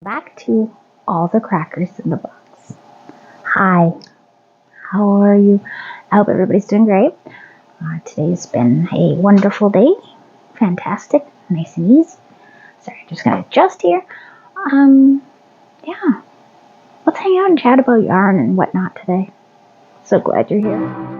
back to All the Crackers in the Box. Hi, how are you? I hope everybody's doing great. Today's been a wonderful day. Fantastic, nice and easy. Sorry, just gonna adjust here. Yeah. Let's hang out and chat about yarn and whatnot today. So glad you're here.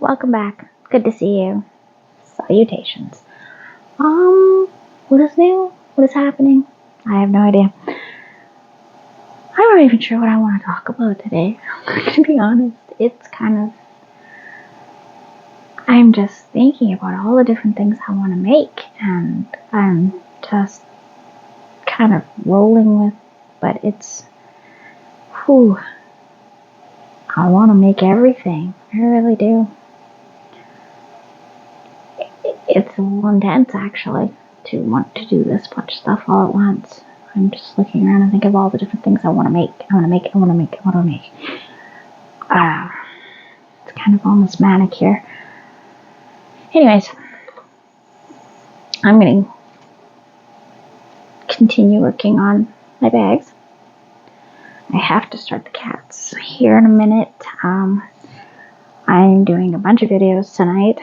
Welcome back. Good to see you. Salutations. What is new? What is happening? I have no idea. I'm not even sure what I want to talk about today. To be honest, it's kind of... I'm just thinking about all the different things I want to make, and I'm just kind of rolling with, but it's... Whew. I want to make everything. I really do. It's a little intense, actually, to want to do this much stuff all at once. I'm just looking around and think of all the different things I want to make. It's kind of almost manic here. Anyways, I'm going to continue working on my bags. I have to start the cats here in a minute. I'm doing a bunch of videos tonight.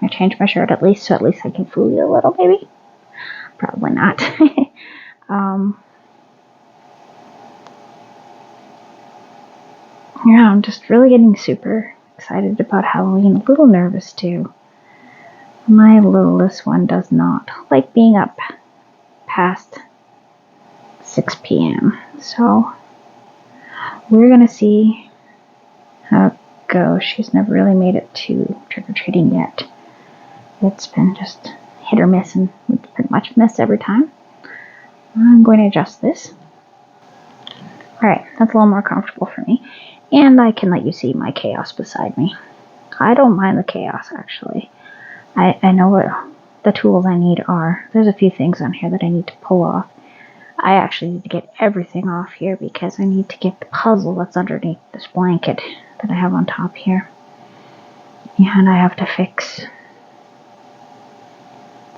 I changed my shirt at least I can fool you a little, maybe. Probably not. Yeah, I'm just really getting super excited about Halloween. A little nervous too. My littlest one does not like being up past 6 p.m. So we're gonna see how it goes. She's never really made it to trick-or-treating yet. It's been just hit or miss, and we pretty much miss every time. I'm going to adjust this. Alright, that's a little more comfortable for me. And I can let you see my chaos beside me. I don't mind the chaos, actually. I know what the tools I need are. There's a few things on here that I need to pull off. I actually need to get everything off here because I need to get the puzzle that's underneath this blanket that I have on top here. And I have to fix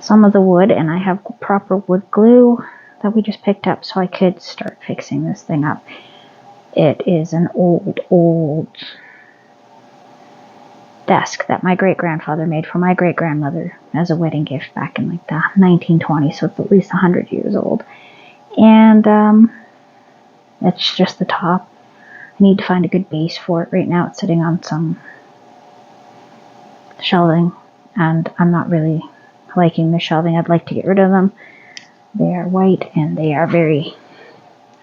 some of the wood, and I have proper wood glue that we just picked up so I could start fixing this thing up. It is an old desk that my great-grandfather made for my great-grandmother as a wedding gift back in like the 1920s, so it's at least 100 years old. And it's just the top. I need to find a good base for it. Right now it's sitting on some shelving, and I'm not really liking the shelving. I'd like to get rid of them. They are white and they are very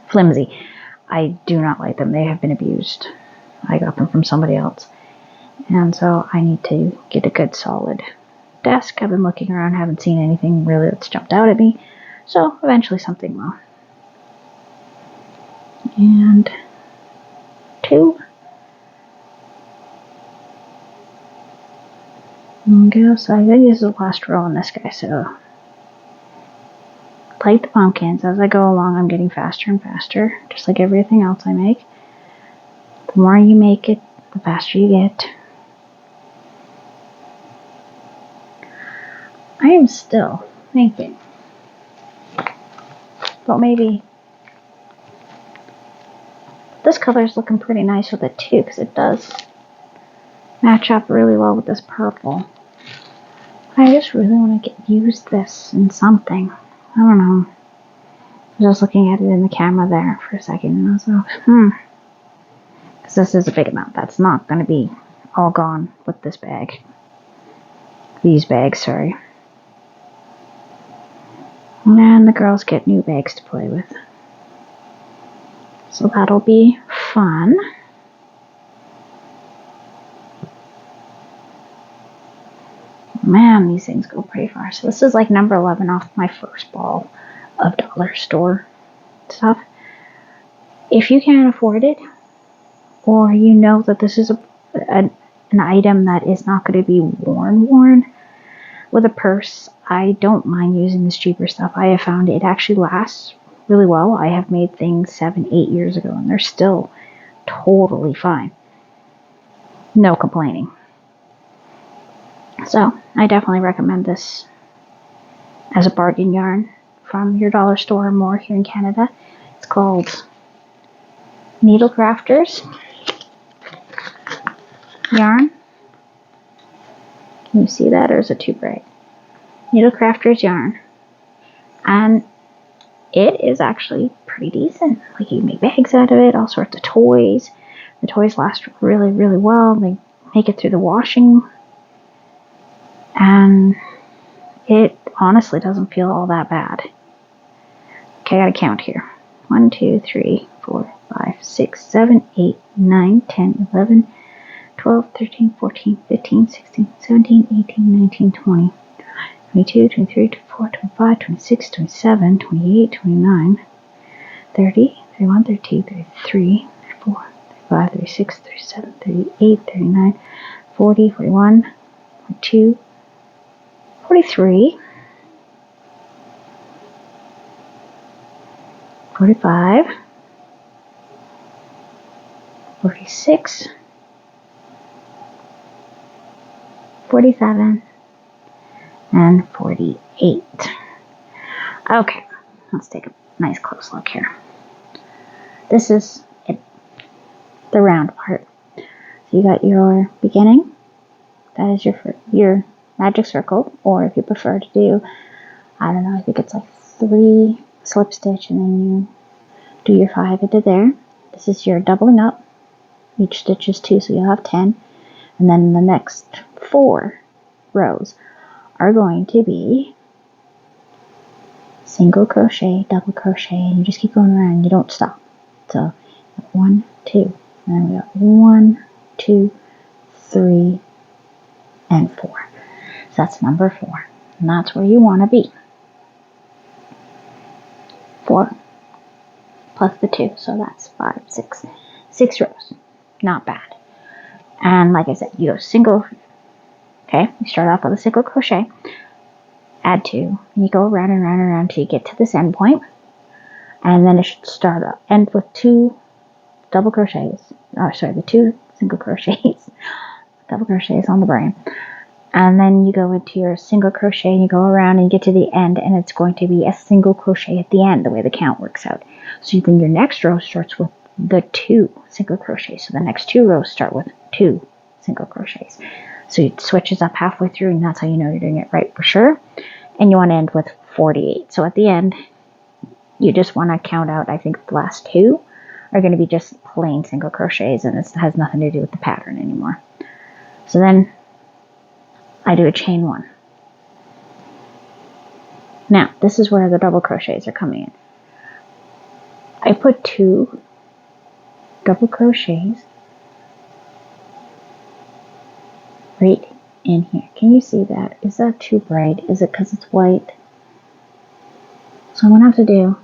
flimsy. I do not like them. They have been abused. I got them from somebody else. And so I need to get a good solid desk. I've been looking around, haven't seen anything really that's jumped out at me. So eventually something will. And 2. Okay, so I think this is the last row on this guy, so like the pumpkins, as I go along I'm getting faster and faster, just like everything else I make. The more you make it, the faster you get. I am still thinking, but maybe this color is looking pretty nice with it too, because it does match up really well with this purple. I just really want to use this in something. I don't know. I was just looking at it in the camera there for a second, and I was like, because this is a big amount. That's not going to be all gone with this bag. These bags, sorry. And the girls get new bags to play with. So that'll be fun. Man, these things go pretty far. So this is like number 11 off my first ball of dollar store stuff. If you can't afford it, or you know that this is an item that is not going to be worn with a purse, I don't mind using this cheaper stuff. I have found it actually lasts really well. I have made things 7-8 years ago and they're still totally fine. No complaining. So I definitely recommend this as a bargain yarn from your dollar store or more here in Canada. It's called Needle Crafters yarn. Can you see that, or is it too bright? Needle Crafters yarn. And it is actually pretty decent. Like, you can make bags out of it, all sorts of toys. The toys last really, really well. They make it through the washing. And it honestly doesn't feel all that bad. Okay, I gotta count here. 1, 2, 3, 4, 5, 6, 7, 8, 9, 10, 11, 12, 13, 14, 15, 16, 17, 18, 19, 20, 22, 23, 24, 25, 26, 27, 28, 29, 30, 31, 32, 33, 34, 35, 36, 37, 38, 39, 40, 41, 42, 43, 45, 46, 47, and 48. Okay, let's take a nice close look here. This is it, the round part. So you got your beginning. That is your magic circle, or if you prefer to do, I don't know, I think it's like 3 slip stitch, and then you do your 5 into there. This is your doubling up. Each stitch is 2, so you'll have 10. And then the next 4 rows are going to be single crochet, double crochet, and you just keep going around and you don't stop. So 1, 2, and then we got 1, 2, 3, and 4. So that's number 4, and that's where you want to be. 4 plus the 2, so that's 5, 6 rows. Not bad. And like I said, you go single. Okay, you start off with a single crochet, add 2, and you go around and around and around until you get to this end point, and then it should end with 2 double crochets. Oh, sorry, the 2 single crochets, double crochets on the brain, and then you go into your single crochet and you go around and you get to the end, and it's going to be a single crochet at the end, the way the count works out. So then your next row starts with the 2 single crochets. So the next 2 rows start with 2 single crochets. So it switches up halfway through, and that's how you know you're doing it right for sure. And you want to end with 48. So at the end, you just want to count out, I think the last 2 are going to be just plain single crochets, and it has nothing to do with the pattern anymore. So then I do a chain 1. Now, this is where the double crochets are coming in. I put 2 double crochets right in here. Can you see that? Is that too bright? Is it because it's white? So I'm going to have to do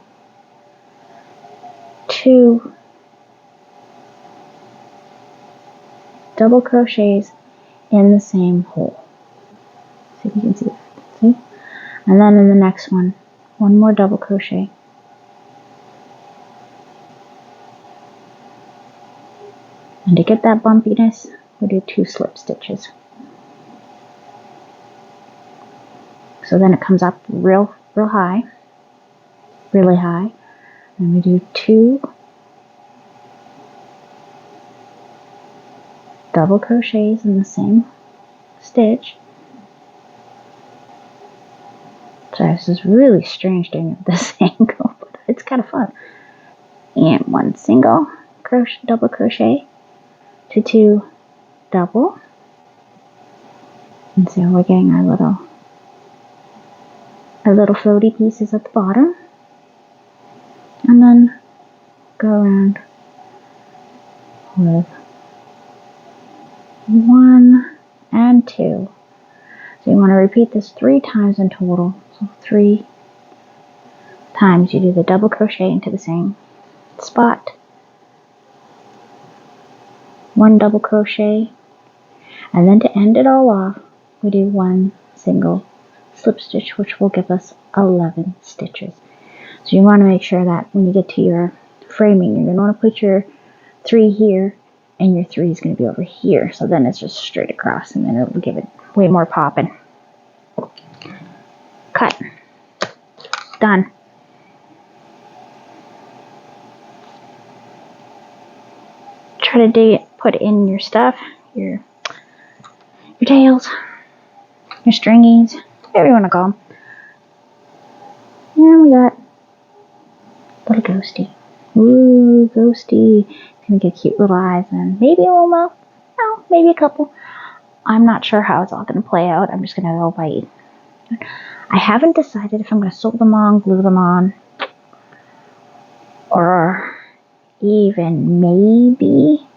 2 double crochets in the same hole. See if you can see that. See? And then in the next one, 1 more double crochet. And to get that bumpiness, we do 2 slip stitches. So then it comes up real high, really high. And we do 2 double crochets in the same stitch. Sorry, this is really strange doing it at this angle, but it's kind of fun. And 1 single crochet, double crochet to 2 double. And so we're getting our little floaty pieces at the bottom. And then go around with 1 and 2. So you want to repeat this 3 times in total. So 3 times you do the double crochet into the same spot, 1 double crochet, and then to end it all off, we do 1 single slip stitch, which will give us 11 stitches. So you want to make sure that when you get to your framing, you're going to want to put your 3 here, and your 3 is going to be over here. So then it's just straight across, and then it'll give it way more popping. Cut. Done. Try to put in your stuff, your tails, your stringies, whatever you want to call them. And we got little ghosty. Ooh, ghosty. It's gonna get cute little eyes and maybe a little mouth. No, maybe a couple. I'm not sure how it's all gonna play out. I'm just gonna go by ear. I haven't decided if I'm gonna sew them on, glue them on, or even maybe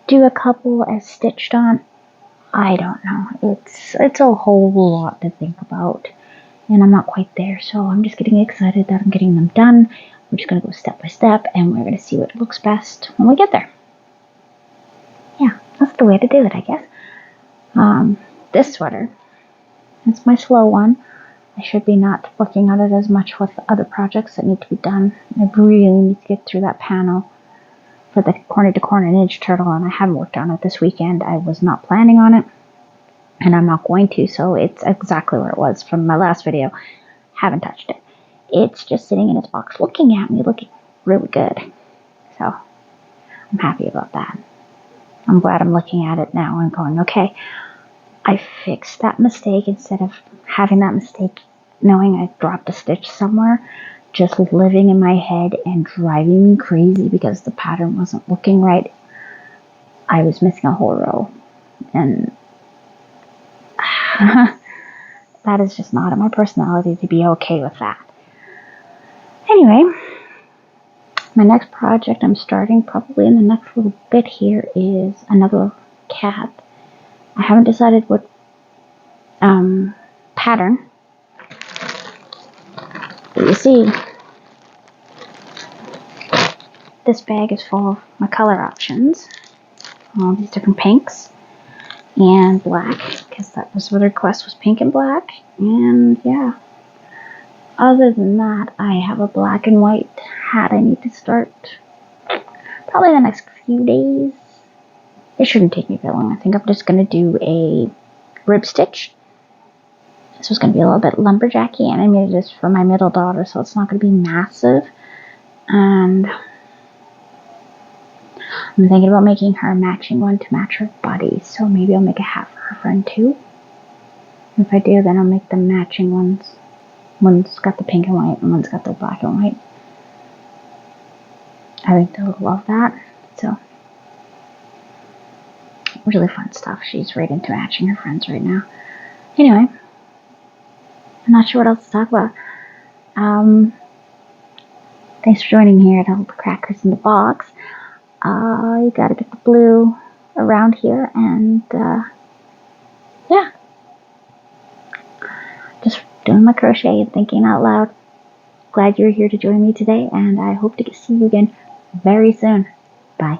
do a couple as stitched on. I don't know. It's a whole lot to think about, and I'm not quite there, so I'm just getting excited that I'm getting them done. We're just going to go step by step, and we're going to see what looks best when we get there. Yeah, that's the way to do it, I guess. This sweater, it's my slow one. I should be not working on it as much with other projects that need to be done. I really need to get through that panel for the corner to corner Ninja Turtle, and I haven't worked on it this weekend. I was not planning on it, and I'm not going to, so it's exactly where it was from my last video. Haven't touched it. It's just sitting in its box looking at me, looking really good. So I'm happy about that. I'm glad I'm looking at it now and going, okay, I fixed that mistake instead of having that mistake knowing I dropped a stitch somewhere, just living in my head and driving me crazy because the pattern wasn't looking right. I was missing a whole row, and that is just not in my personality to be okay with that. Anyway, my next project I'm starting probably in the next little bit here is another cat. I haven't decided what pattern. But you see, this bag is full of my color options. All these different pinks and black, because that was what the request was, pink and black. And yeah, other than that, I have a black and white hat I need to start probably the next few days. It shouldn't take me very long. I think I'm just going to do a rib stitch. This was going to be a little bit lumberjacky, and I made this for my middle daughter, so it's not going to be massive. And I'm thinking about making her a matching one to match her body, so maybe I'll make a hat for her friend too. If I do, then I'll make them matching ones. One's got the pink and white, and one's got the black and white. I think they'll love that. So, really fun stuff. She's right into matching her friends right now. Anyway, I'm not sure what else to talk about. Thanks for joining me here at All the Crackers in the Box. You gotta get the blue around here, and yeah, just doing my crochet and thinking out loud. Glad you're here to join me today, and I hope to see you again very soon. Bye.